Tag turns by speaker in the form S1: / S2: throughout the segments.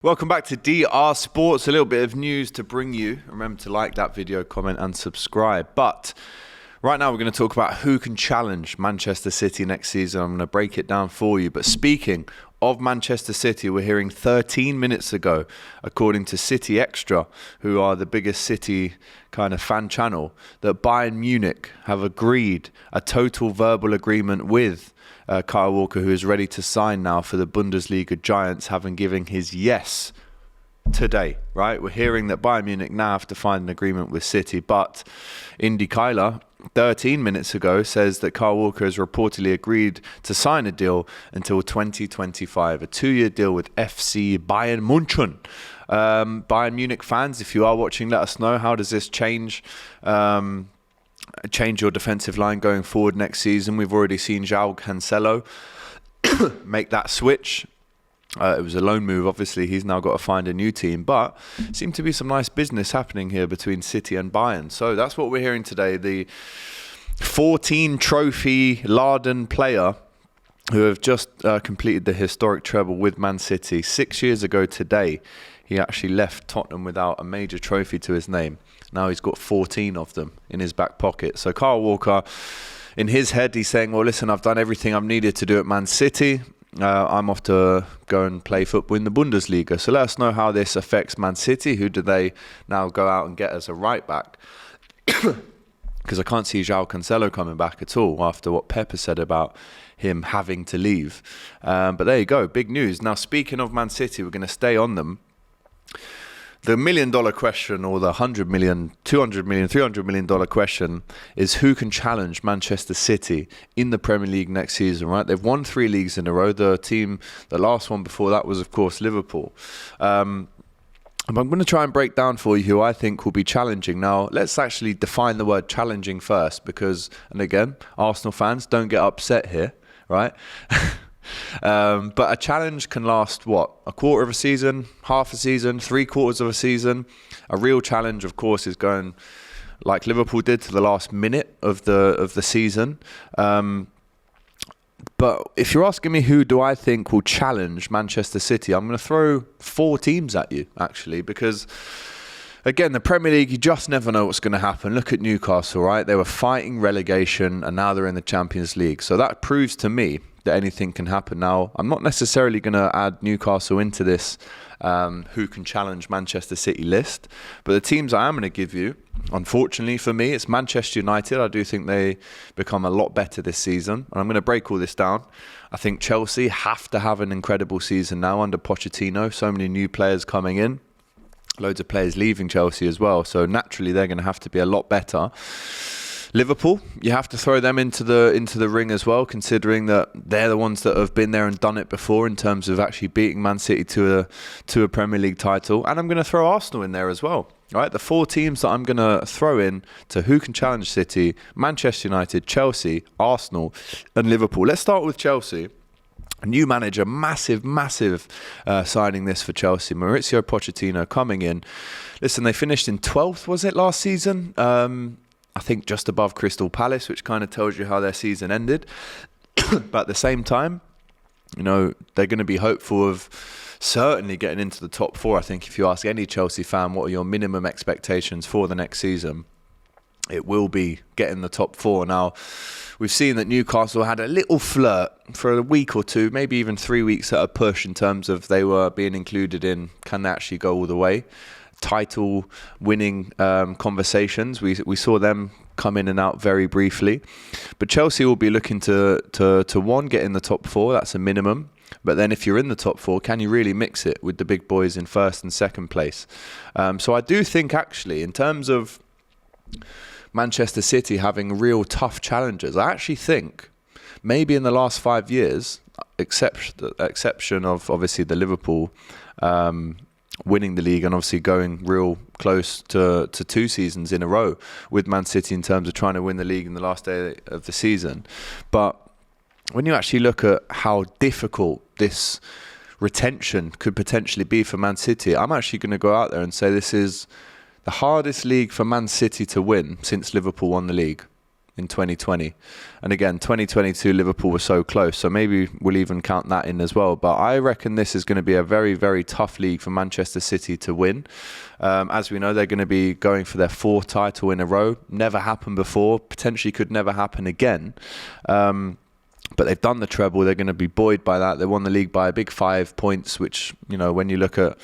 S1: Welcome back to DR Sports. A little bit of news to bring you. Remember to like that video, comment and subscribe. But right now we're going to talk about who can challenge Manchester City next season. I'm going to break it down for you. But speaking of Manchester City, we're hearing 13 minutes ago, according to City Extra, who are the biggest City kind of fan channel, that Bayern Munich have agreed a total verbal agreement with Kyle Walker, who is ready to sign now for the Bundesliga giants, having given his yes today, right? We're hearing that Bayern Munich now have to find an agreement with City, but Indy Kyler 13 minutes ago says that Kyle Walker has reportedly agreed to sign a deal until 2025, a 2-year deal with FC Bayern München. Bayern Munich fans, if you are watching, let us know, how does this change your defensive line going forward next season? We've already seen João Cancelo make that switch. It was a loan move, obviously. He's now got to find a new team, but seemed to be some nice business happening here between City and Bayern. So that's what we're hearing today. The 14 trophy Laden player who have just completed the historic treble with Man City. 6 years ago today, he actually left Tottenham without a major trophy to his name. Now he's got 14 of them in his back pocket. So Kyle Walker, in his head, he's saying, well, listen, I've done everything I've needed to do at Man City. I'm off to go and play football in the Bundesliga. So let us know how this affects Man City. Who do they now go out and get as a right back? Because I can't see João Cancelo coming back at all after what Pep has said about him having to leave. But there you go, big news. Now, speaking of Man City, we're going to stay on them. The $1 million question, or the $100 million, $200 million, $300 million question is who can challenge Manchester City in the Premier League next season, right? They've won 3 leagues in a row. The last one before that was, of course, Liverpool. I'm going to try and break down for you who I think will be challenging. Now, let's actually define the word challenging first because, and again, Arsenal fans, don't get upset here, right? But a challenge can last, what, a quarter of a season, half a season, 3/4 of a season. A real challenge, of course, is going like Liverpool did to the last minute of the season. But if you're asking me who do I think will challenge Manchester City, I'm going to throw 4 teams at you, actually, because again, the Premier League, you just never know what's going to happen. Look at Newcastle, right? They were fighting relegation and now they're in the Champions League. So that proves to me that anything can happen. Now, I'm not necessarily going to add Newcastle into this who can challenge Manchester City list. But the teams I am going to give you, unfortunately for me, it's Manchester United. I do think they become a lot better this season. And I'm going to break all this down. I think Chelsea have to have an incredible season now under Pochettino. So many new players coming in. Loads of players leaving Chelsea as well. So naturally, they're going to have to be a lot better. Liverpool, you have to throw them into the ring as well, considering that they're the ones that have been there and done it before in terms of actually beating Man City to a Premier League title. And I'm going to throw Arsenal in there as well. Right, the 4 teams that I'm going to throw in to who can challenge City: Manchester United, Chelsea, Arsenal, and Liverpool. Let's start with Chelsea. A new manager, massive signing this for Chelsea. Mauricio Pochettino coming in. Listen, they finished in 12th, was it, last season? I think just above Crystal Palace, which kind of tells you how their season ended. But at the same time, you know, they're going to be hopeful of certainly getting into the top 4. I think if you ask any Chelsea fan, what are your minimum expectations for the next season? It will be getting the top 4. Now, we've seen that Newcastle had a little flirt for a week or 2, maybe even 3 weeks at a push in terms of they were being included in, can they actually go all the way? Title winning conversations. We saw them come in and out very briefly. But Chelsea will be looking to one, get in the top 4. That's a minimum. But then if you're in the top 4, can you really mix it with the big boys in first and second place? So I do think actually in terms of Manchester City having real tough challenges, I actually think maybe in the last 5 years, exception of obviously the Liverpool winning the league and obviously going real close to 2 seasons in a row with Man City in terms of trying to win the league in the last day of the season. But when you actually look at how difficult this retention could potentially be for Man City, I'm actually going to go out there and say this is the hardest league for Man City to win since Liverpool won the league. in 2020. And again, 2022, Liverpool was so close. So maybe we'll even count that in as well. But I reckon this is going to be a very, very tough league for Manchester City to win. As we know, they're going to be going for their 4th title in a row. Never happened before. Potentially could never happen again. But they've done the treble. They're going to be buoyed by that. They won the league by a big 5 points, which, you know, when you look at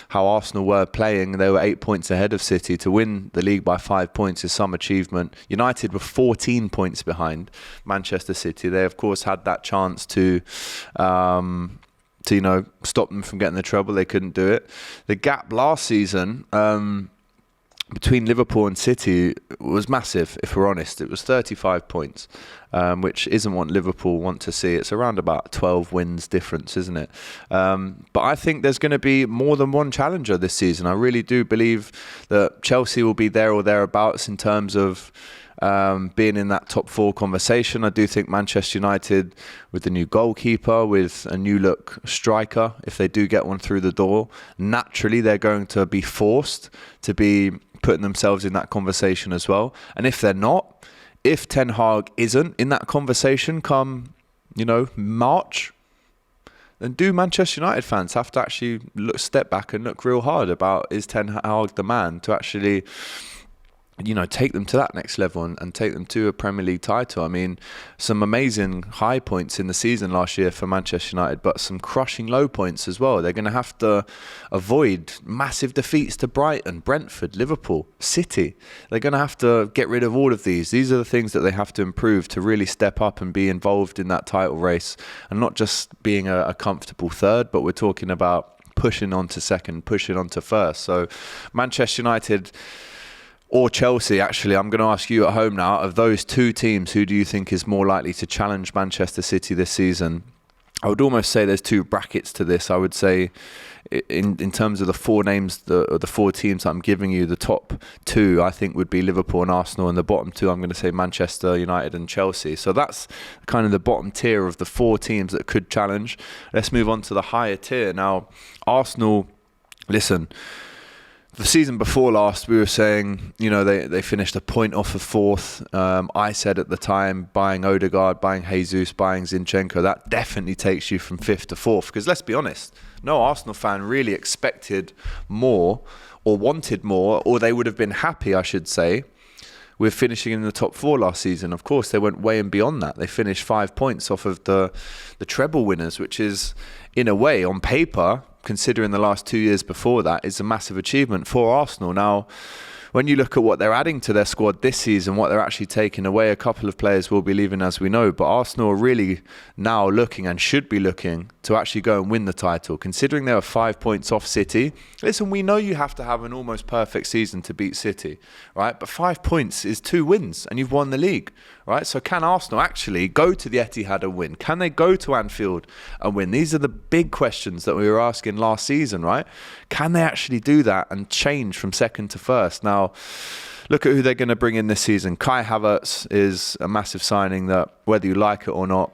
S1: how Arsenal were playing, they were 8 points ahead of City. To win the league by 5 points is some achievement. United were 14 points behind Manchester City. They, of course, had that chance to you know, stop them from getting the treble. They couldn't do it. The gap last season between Liverpool and City was massive, if we're honest. It was 35 points, which isn't what Liverpool want to see. It's around about 12 wins difference, isn't it? But I think there's going to be more than one challenger this season. I really do believe that Chelsea will be there or thereabouts in terms of being in that top 4 conversation. I do think Manchester United, with the new goalkeeper, with a new look striker, if they do get one through the door, naturally they're going to be forced to be putting themselves in that conversation as well. And if they're not, if Ten Hag isn't in that conversation come, you know, March, then do Manchester United fans have to actually step back and look real hard about, is Ten Hag the man to actually, you know, take them to that next level and take them to a Premier League title. I mean, some amazing high points in the season last year for Manchester United, but some crushing low points as well. They're going to have to avoid massive defeats to Brighton, Brentford, Liverpool, City. They're going to have to get rid of all of these. These are the things that they have to improve to really step up and be involved in that title race, and not just being a comfortable third, but we're talking about pushing on to second, pushing on to first. So Manchester United or Chelsea, actually, I'm going to ask you at home now, of those 2 teams, who do you think is more likely to challenge Manchester City this season? I would almost say there's 2 brackets to this. I would say in terms of the 4 names, the 4 teams I'm giving you, the top 2, I think, would be Liverpool and Arsenal, and the bottom 2, I'm going to say Manchester United and Chelsea. So that's kind of the bottom tier of the 4 teams that could challenge. Let's move on to the higher tier. Now, Arsenal, listen, the season before last, we were saying, you know, they finished a point off of 4th. I said at the time, buying Odegaard, buying Jesus, buying Zinchenko, that definitely takes you from 5th to 4th. Because let's be honest, no Arsenal fan really expected more or wanted more, or they would have been happy, I should say, with finishing in the top 4 last season. Of course, they went way and beyond that. They finished 5 points off of the treble winners, which is, in a way, on paper, considering the last 2 years before that, is a massive achievement for Arsenal. Now, when you look at what they're adding to their squad this season, what they're actually taking away, a couple of players will be leaving, as we know, but Arsenal are really now looking, and should be looking, to actually go and win the title. Considering they were 5 points off City, listen, we know you have to have an almost perfect season to beat City, right? But 5 points is 2 wins and you've won the league, right? So can Arsenal actually go to the Etihad and win? Can they go to Anfield and win? These are the big questions that we were asking last season, right? Can they actually do that and change from second to first? Now, look at who they're going to bring in this season. Kai Havertz is a massive signing that, whether you like it or not,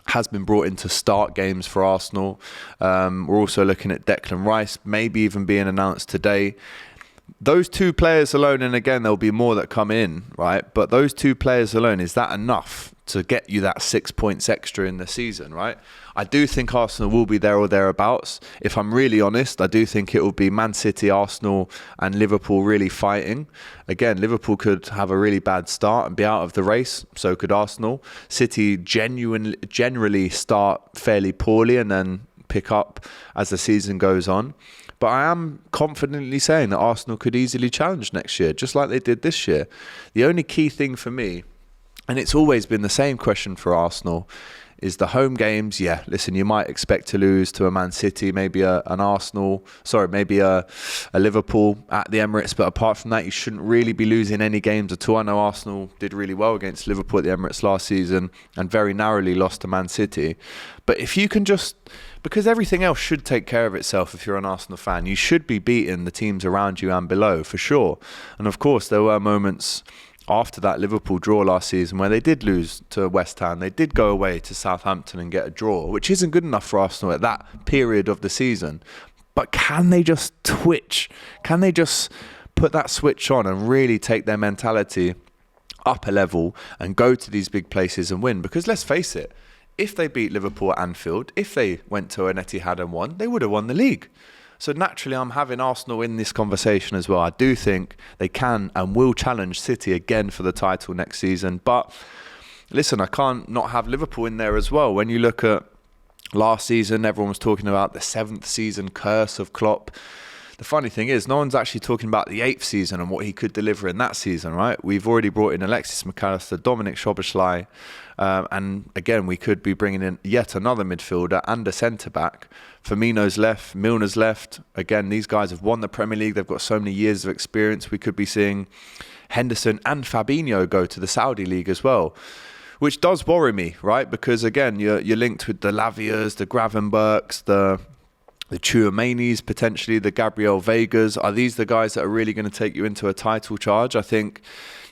S1: has been brought in to start games for Arsenal. We're also looking at Declan Rice, maybe even being announced today. Those 2 players alone, and again, there'll be more that come in, right? But those 2 players alone, is that enough to get you that 6 points extra in the season, right? I do think Arsenal will be there or thereabouts. If I'm really honest, I do think it will be Man City, Arsenal and Liverpool really fighting. Again, Liverpool could have a really bad start and be out of the race. So could Arsenal. City generally start fairly poorly and then pick up as the season goes on. But I am confidently saying that Arsenal could easily challenge next year, just like they did this year. The only key thing for me, and it's always been the same question for Arsenal, is the home games. Yeah, listen, you might expect to lose to a Man City, maybe a Liverpool at the Emirates, but apart from that, you shouldn't really be losing any games at all. I know Arsenal did really well against Liverpool at the Emirates last season and very narrowly lost to Man City. But if you can just, because everything else should take care of itself if you're an Arsenal fan, you should be beating the teams around you and below, for sure. And of course, there were moments after that Liverpool draw last season where they did lose to West Ham. They did go away to Southampton and get a draw, which isn't good enough for Arsenal at that period of the season. But can they just twitch? Can they just put that switch on and really take their mentality up a level and go to these big places and win. Because let's face it, if they beat Liverpool at Anfield, if they went to an Etihad and won, they would have won the league. So naturally, I'm having Arsenal in this conversation as well. I do think they can and will challenge City again for the title next season. But listen, I can't not have Liverpool in there as well. When you look at last season, everyone was talking about the 7th season curse of Klopp. The funny thing is, no one's actually talking about the 8th season and what he could deliver in that season, right? We've already brought in Alexis McAllister, Dominic Szoboszlai, and again, we could be bringing in yet another midfielder and a centre-back. Firmino's left, Milner's left. Again, these guys have won the Premier League. They've got so many years of experience. We could be seeing Henderson and Fabinho go to the Saudi League as well, which does worry me, right? Because again, you're linked with the Lavias, the Gravenbergs, the Tchouaménis, potentially the Gabriel Vegas. Are these the guys that are really going to take you into a title charge? I think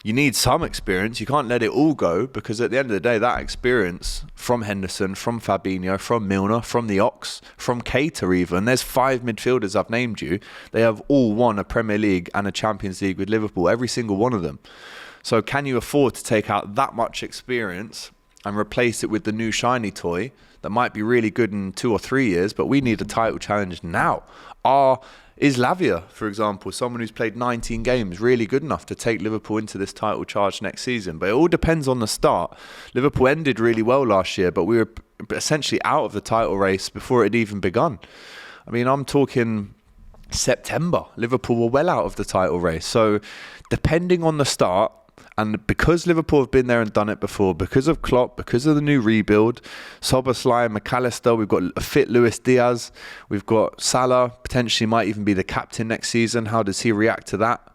S1: you need some experience. You can't let it all go, because at the end of the day, that experience from Henderson, from Fabinho, from Milner, from the Ox, from Keita even, there's 5 midfielders I've named you. They have all won a Premier League and a Champions League with Liverpool, every single one of them. So can you afford to take out that much experience and replace it with the new shiny toy that might be really good in 2 or 3 years, but we need a title challenge now? Is Lavia, for example, someone who's played 19 games, really good enough to take Liverpool into this title charge next season? But it all depends on the start. Liverpool ended really well last year, but we were essentially out of the title race before it had even begun. I mean, I'm talking September. Liverpool were well out of the title race. So depending on the start, and because Liverpool have been there and done it before, because of Klopp, because of the new rebuild, Szoboszlai, McAllister, we've got a fit Luis Diaz, we've got Salah, potentially might even be the captain next season. How does he react to that?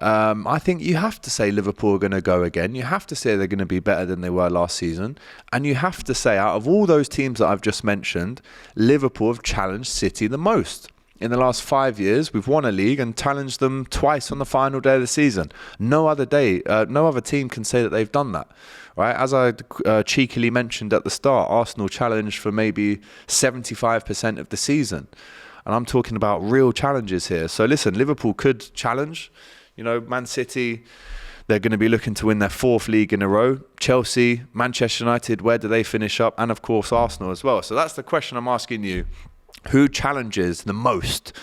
S1: I think you have to say Liverpool are going to go again. You have to say they're going to be better than they were last season. And you have to say, out of all those teams that I've just mentioned, Liverpool have challenged City the most. In the last 5 years, we've won a league and challenged them twice on the final day of the season. No other team can say that they've done that, right? As I cheekily mentioned at the start, Arsenal challenged for maybe 75% of the season. And I'm talking about real challenges here. So listen, Liverpool could challenge. You know, Man City, they're going to be looking to win their 4th league in a row. Chelsea, Manchester United, where do they finish up? And of course, Arsenal as well. So that's the question I'm asking you. Who challenges the most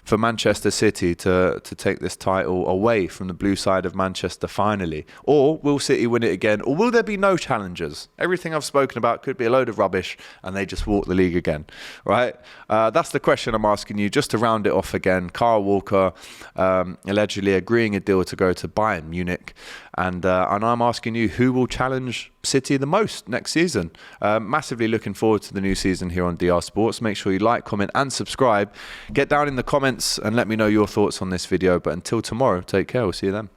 S1: for Manchester City to take this title away from the blue side of Manchester finally? Or will City win it again? Or will there be no challengers? Everything I've spoken about could be a load of rubbish and they just walk the league again, right? That's the question I'm asking you. Just to round it off again, Kyle Walker allegedly agreeing a deal to go to Bayern Munich. And I'm asking you, who will challenge City the most next season? Massively looking forward to the new season here on DR Sports. Make sure you like, comment and subscribe. Get down in the comments and let me know your thoughts on this video. But until tomorrow, take care. We'll see you then.